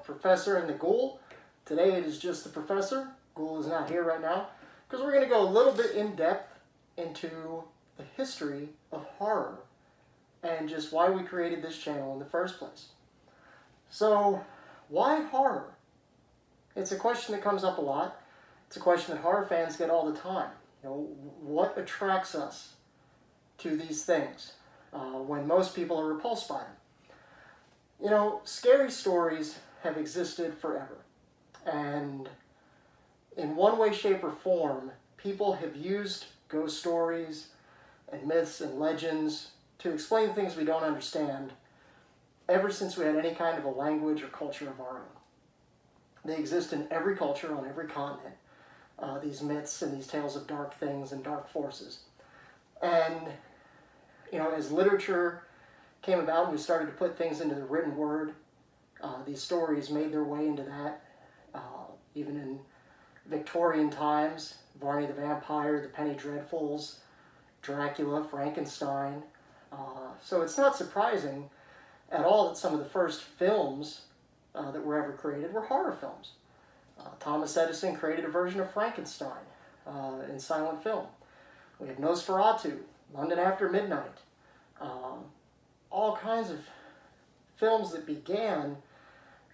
of Professor and the Ghoul. Today it is just the Professor. Ghoul is not here right now because we're going to go a little bit in depth into the history of horror and just why we created this channel in the first place. So, why horror? It's a question that comes up a lot. It's a question that horror fans get all the time. You know, what attracts us to these things when most people are repulsed by them? You know, scary stories have existed forever. And in one way, shape, or form, people have used ghost stories and myths and legends to explain things we don't understand ever since we had any kind of a language or culture of our own. They exist in every culture on every continent, these myths and these tales of dark things and dark forces. And, you know, as literature came about and we started to put things into the written word, these stories made their way into that. Even in Victorian times, Varney the Vampire, the Penny Dreadfuls, Dracula, Frankenstein. So it's not surprising at all that some of the first films that were ever created were horror films. Thomas Edison created a version of Frankenstein in silent film. We have Nosferatu, London After Midnight. All kinds of films that began,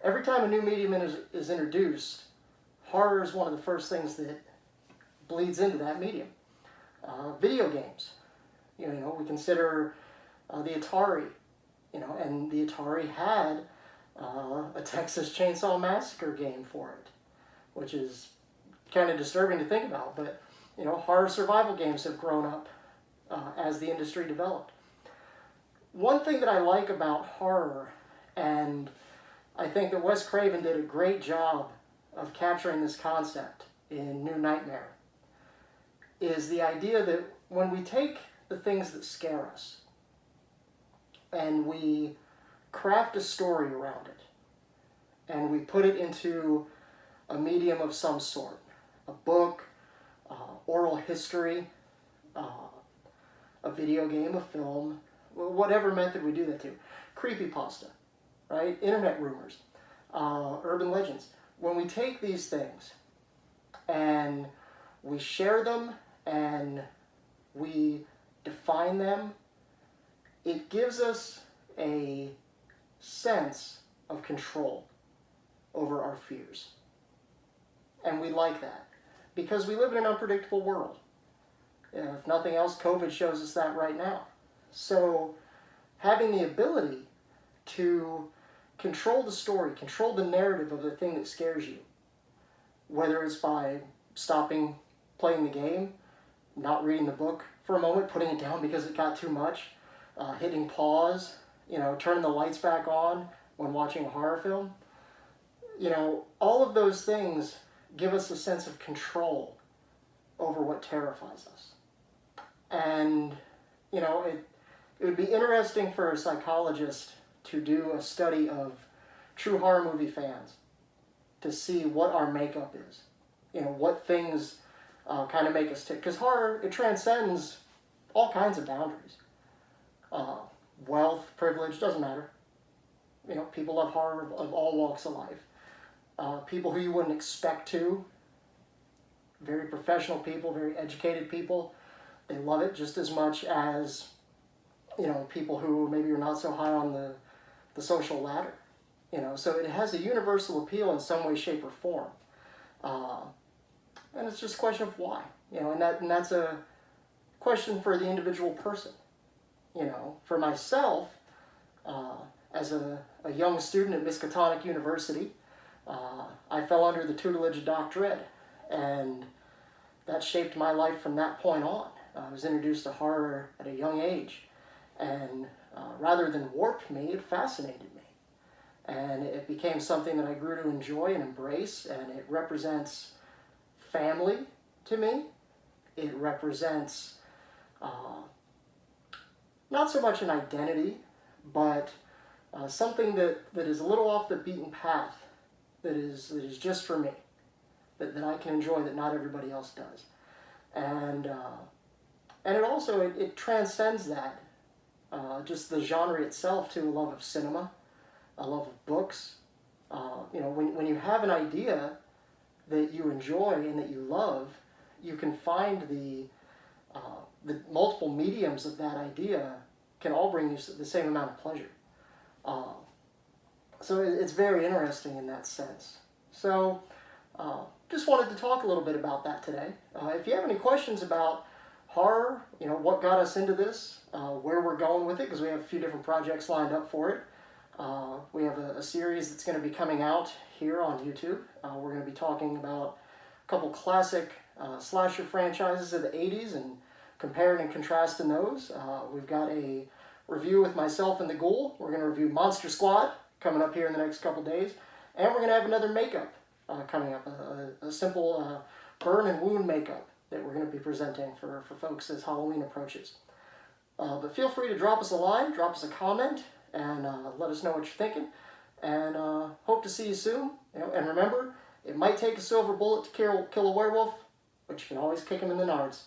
every time a new medium is introduced, horror is one of the first things that bleeds into that medium. Video games, you know, we consider the Atari, you know, and the Atari had a Texas Chainsaw Massacre game for it, which is kind of disturbing to think about, but, you know, horror survival games have grown up as the industry developed. One thing that I like about horror, and I think that Wes Craven did a great job of capturing this concept in New Nightmare, is the idea that when we take the things that scare us and we craft a story around it and we put it into a medium of some sort, a book, oral history, a video game, a film, whatever method we do that to, creepypasta, right? Internet rumors, urban legends. When we take these things and we share them and we define them, it gives us a sense of control over our fears. And we like that because we live in an unpredictable world. If nothing else, COVID shows us that right now. So having the ability to control the story, control the narrative of the thing that scares you, whether it's by stopping playing the game, not reading the book for a moment, putting it down because it got too much, hitting pause, you know, turning the lights back on when watching a horror film. You know, all of those things give us a sense of control over what terrifies us. And, you know, it would be interesting for a psychologist to do a study of true horror movie fans to see what our makeup is. You know, what things kind of make us tick. Because horror, it transcends all kinds of boundaries. Wealth, privilege, doesn't matter. You know, people love horror of all walks of life. People who you wouldn't expect to. Very professional people, very educated people. They love it just as much as, you know, people who maybe are not so high on the social ladder. You know, so it has a universal appeal in some way, shape, or form. And it's just a question of why. You know, and that's a question for the individual person. You know, for myself, as a young student at Miskatonic University, I fell under the tutelage of Doc Dredd, and that shaped my life from that point on. I was introduced to horror at a young age, and rather than warp me, it fascinated me. And it became something that I grew to enjoy and embrace, and it represents family to me. It represents not so much an identity, but something that is a little off the beaten path, that is just for me, that I can enjoy that not everybody else does. And it also, it transcends that, just the genre itself, to a love of cinema, a love of books, When you have an idea that you enjoy and that you love, you can find the multiple mediums of that idea can all bring you the same amount of pleasure. Uh, so it's very interesting in that sense. So just wanted to talk a little bit about that today. If you have any questions about horror, what got us into this, where we're going with it, because we have a few different projects lined up for it. We have a series that's going to be coming out here on YouTube. We're going to be talking about a couple classic slasher franchises of the 80s and comparing and contrasting those. We've got a review with myself and the Ghoul. We're going to review Monster Squad coming up here in the next couple days. And we're going to have another makeup coming up, a simple burn and wound makeup that we're going to be presenting for folks as Halloween approaches. But feel free to drop us a line, drop us a comment, and let us know what you're thinking. And hope to see you soon. And remember, it might take a silver bullet to kill a werewolf, but you can always kick him in the nards.